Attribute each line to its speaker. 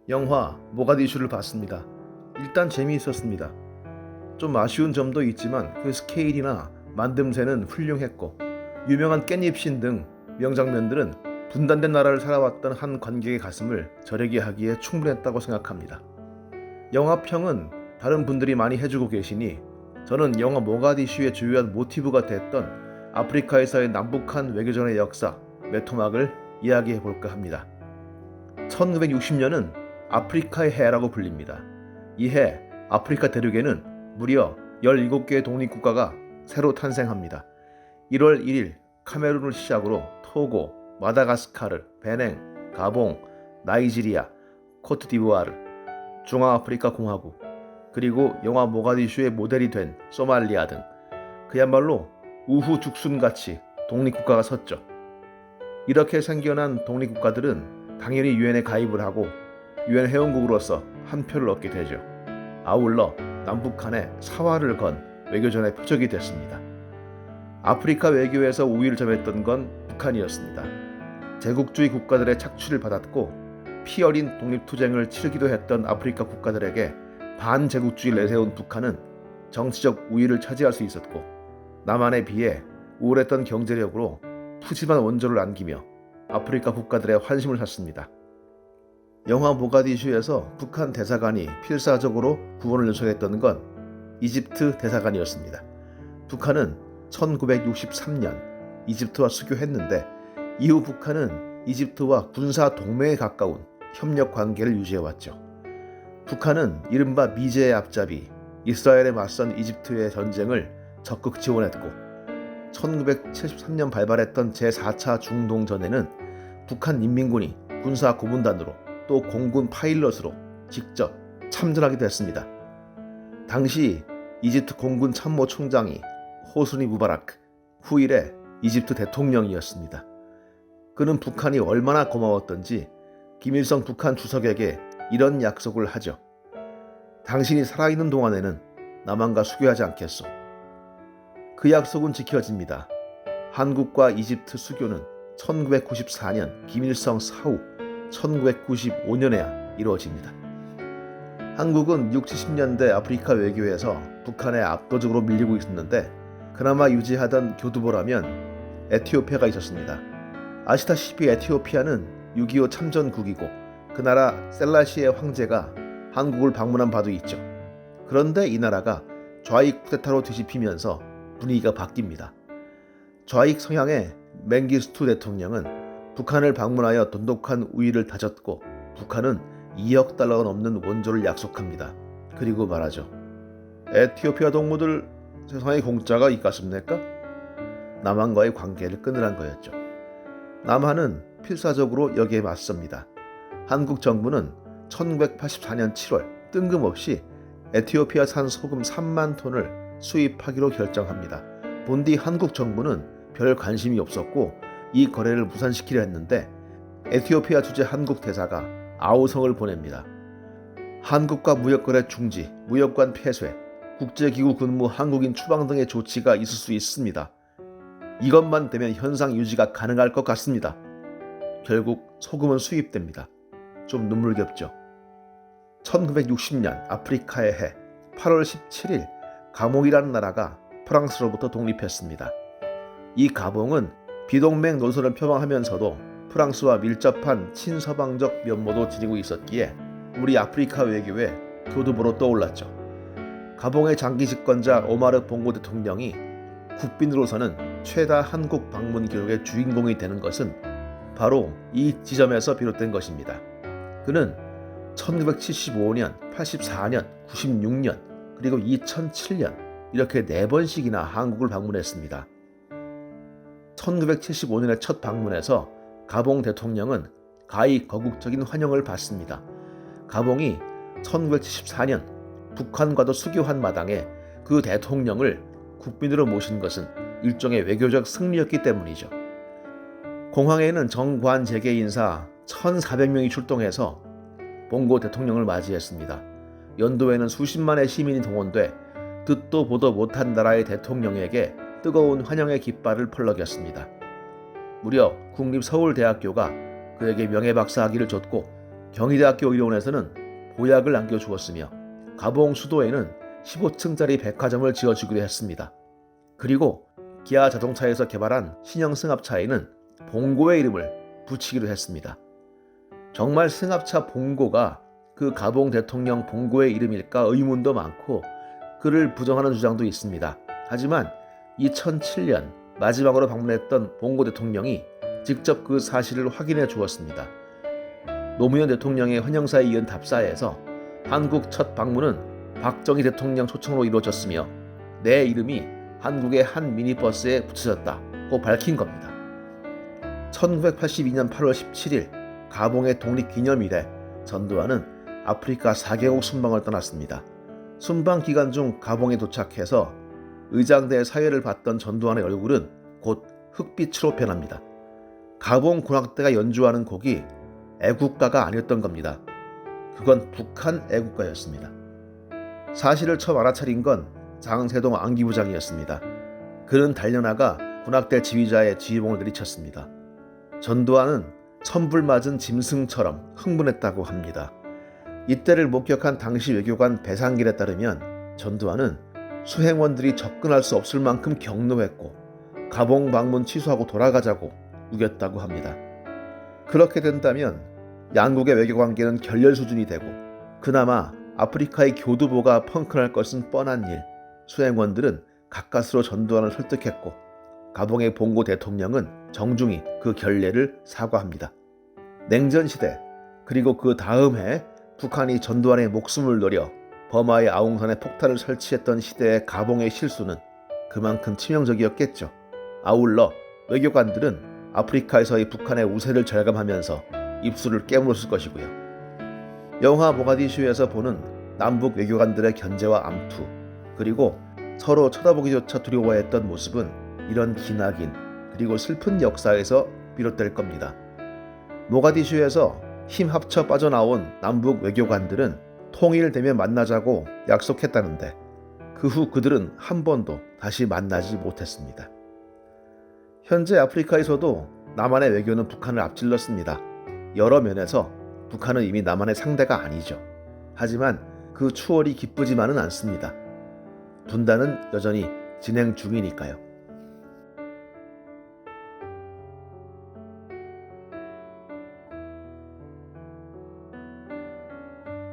Speaker 1: 영화 모가디슈를 봤습니다. 일단 재미있었습니다. 좀 아쉬운 점도 있지만 그 스케일이나 만듦새는 훌륭했고 유명한 깻잎신 등 명장면들은 분단된 나라를 살아왔던 한 관객의 가슴을 저리게 하기에 충분했다고 생각합니다. 영화평은 다른 분들이 많이 해주고 계시니 저는 영화 모가디슈의 주요한 모티브가 됐던 아프리카에서의 남북한 외교전의 역사, 매토막을 이야기해 볼까 합니다. 1960년은 아프리카의 해라고 불립니다. 이 해 아프리카 대륙에는 무려 17개의 독립국가가 새로 탄생합니다. 1월 1일 카메룬을 시작으로 토고, 마다가스카르, 베냉, 가봉, 나이지리아, 코트디부아르, 중앙아프리카 공화국, 그리고 영화 모가디슈의 모델이 된 소말리아 등 그야말로 우후죽순같이 독립국가가 섰죠. 이렇게 생겨난 독립국가들은 당연히 유엔에 가입을 하고 유엔 회원국으로서 한 표를 얻게 되죠. 아울러 남북한에 사활을 건 외교전의 표적이 됐습니다. 아프리카 외교에서 우위를 점했던 건 북한이었습니다. 제국주의 국가들의 착취를 받았고 피 어린 독립투쟁을 치르기도 했던 아프리카 국가들에게 반제국주의를 내세운 북한은 정치적 우위를 차지할 수 있었고 남한에 비해 우월했던 경제력으로 푸짐한 원조를 안기며 아프리카 국가들의 환심을 샀습니다. 영화 모가디슈에서 북한 대사관이 필사적으로 구원을 요청했던 건 이집트 대사관이었습니다. 북한은 1963년 이집트와 수교했는데 이후 북한은 이집트와 군사 동맹에 가까운 협력 관계를 유지해왔죠. 북한은 이른바 미제의 앞잡이 이스라엘에 맞선 이집트의 전쟁을 적극 지원했고 1973년 발발했던 제4차 중동전에는 북한 인민군이 군사 고문단으로 또 공군 파일럿으로 직접 참전하기도 했습니다. 당시 이집트 공군 참모총장이 호스니 무바라크, 후일의 이집트 대통령이었습니다. 그는 북한이 얼마나 고마웠던지 김일성 북한 주석에게 이런 약속을 하죠. 당신이 살아있는 동안에는 남한과 수교하지 않겠소. 그 약속은 지켜집니다. 한국과 이집트 수교는 1994년 김일성 사후 1995년에야 이루어집니다. 한국은 60, 70년대 아프리카 외교에서 북한에 압도적으로 밀리고 있었는데 그나마 유지하던 교두보라면 에티오피아가 있었습니다. 아시다시피 에티오피아는 6.25 참전국이고 그 나라 셀라시의 황제가 한국을 방문한 바도 있죠. 그런데 이 나라가 좌익 쿠데타로 뒤집히면서 분위기가 바뀝니다. 좌익 성향의 맹기스투 대통령은 북한을 방문하여 돈독한 우위를 다졌고 북한은 2억 달러가 넘는 원조를 약속합니다. 그리고 말하죠. 에티오피아 동무들 세상에 공짜가 있겠습니까? 남한과의 관계를 끊으란 거였죠. 남한은 필사적으로 여기에 맞섭니다. 한국 정부는 1984년 7월 뜬금없이 에티오피아산 소금 3만 톤을 수입하기로 결정합니다. 본디 한국 정부는 별 관심이 없었고 이 거래를 무산시키려 했는데 에티오피아 주재 한국 대사가 아우성을 보냅니다. 한국과 무역거래 중지, 무역관 폐쇄, 국제기구 근무 한국인 추방 등의 조치가 있을 수 있습니다. 이것만 되면 현상 유지가 가능할 것 같습니다. 결국 소금은 수입됩니다. 좀 눈물겹죠. 1960년 아프리카의 해 8월 17일 가몽이라는 나라가 프랑스로부터 독립했습니다. 이 가봉은 비동맹 노선을 표방하면서도 프랑스와 밀접한 친서방적 면모도 지니고 있었기에 우리 아프리카 외교의 교두보로 떠올랐죠. 가봉의 장기 집권자 오마르 봉고 대통령이 국빈으로서는 최다 한국 방문 기록의 주인공이 되는 것은 바로 이 지점에서 비롯된 것입니다. 그는 1975년, 84년, 96년, 그리고 2007년 이렇게 4번씩이나 한국을 방문했습니다. 1975년의 첫 방문에서 가봉 대통령은 가히 거국적인 환영을 받습니다. 가봉이 1974년 북한과도 수교한 마당에 그 대통령을 국빈으로 모신 것은 일종의 외교적 승리였기 때문이죠. 공항에는 정관재계 인사 1,400명이 출동해서 봉고 대통령을 맞이했습니다. 연도에는 수십만의 시민이 동원돼 듣도 보도 못한 나라의 대통령에게 뜨거운 환영의 깃발을 펄럭였습니다. 무려 국립서울대학교가 그에게 명예박사학위를 줬고 경희대학교 의료원에서는 보약을 안겨주었으며 가봉 수도에는 15층짜리 백화점을 지어주기도 했습니다. 그리고 기아 자동차에서 개발한 신형 승합차에는 봉고의 이름을 붙이기도 했습니다. 정말 승합차 봉고가 그 가봉 대통령 봉고의 이름일까 의문도 많고 그를 부정하는 주장도 있습니다. 하지만 2007년 마지막으로 방문했던 봉고 대통령이 직접 그 사실을 확인해 주었습니다. 노무현 대통령의 환영사에 이은 답사에서 한국 첫 방문은 박정희 대통령 초청으로 이루어졌으며 내 이름이 한국의 한 미니버스에 붙여졌다고 밝힌 겁니다. 1982년 8월 17일 가봉의 독립기념일에 전두환은 아프리카 4개국 순방을 떠났습니다. 순방 기간 중 가봉에 도착해서 의장대 사회를 받던 전두환의 얼굴은 곧 흑빛으로 변합니다. 가봉 군악대가 연주하는 곡이 애국가가 아니었던 겁니다. 그건 북한 애국가였습니다. 사실을 처음 알아차린 건 장세동 안기부장이었습니다. 그는 달려나가 군악대 지휘자의 지휘봉을 내리쳤습니다. 전두환은 천불 맞은 짐승처럼 흥분했다고 합니다. 이때를 목격한 당시 외교관 배상길에 따르면 전두환은 수행원들이 접근할 수 없을 만큼 격노했고 가봉 방문 취소하고 돌아가자고 우겼다고 합니다. 그렇게 된다면 양국의 외교관계는 결렬 수준이 되고 그나마 아프리카의 교두보가 펑크날 것은 뻔한 일. 수행원들은 가까스로 전두환을 설득했고 가봉의 봉고 대통령은 정중히 그 결례를 사과합니다. 냉전시대 그리고 그 다음 해 북한이 전두환의 목숨을 노려 버마의 아웅산에 폭탄을 설치했던 시대의 가봉의 실수는 그만큼 치명적이었겠죠. 아울러 외교관들은 아프리카에서의 북한의 우세를 절감하면서 입술을 깨물었을 것이고요. 영화 모가디슈에서 보는 남북 외교관들의 견제와 암투 그리고 서로 쳐다보기조차 두려워했던 모습은 이런 기나긴 그리고 슬픈 역사에서 비롯될 겁니다. 모가디슈에서 힘 합쳐 빠져나온 남북 외교관들은 통일되면 만나자고 약속했다는데 그 후 그들은 한 번도 다시 만나지 못했습니다. 현재 아프리카에서도 남한의 외교는 북한을 앞질렀습니다. 여러 면에서 북한은 이미 남한의 상대가 아니죠. 하지만 그 추월이 기쁘지만은 않습니다. 분단은 여전히 진행 중이니까요.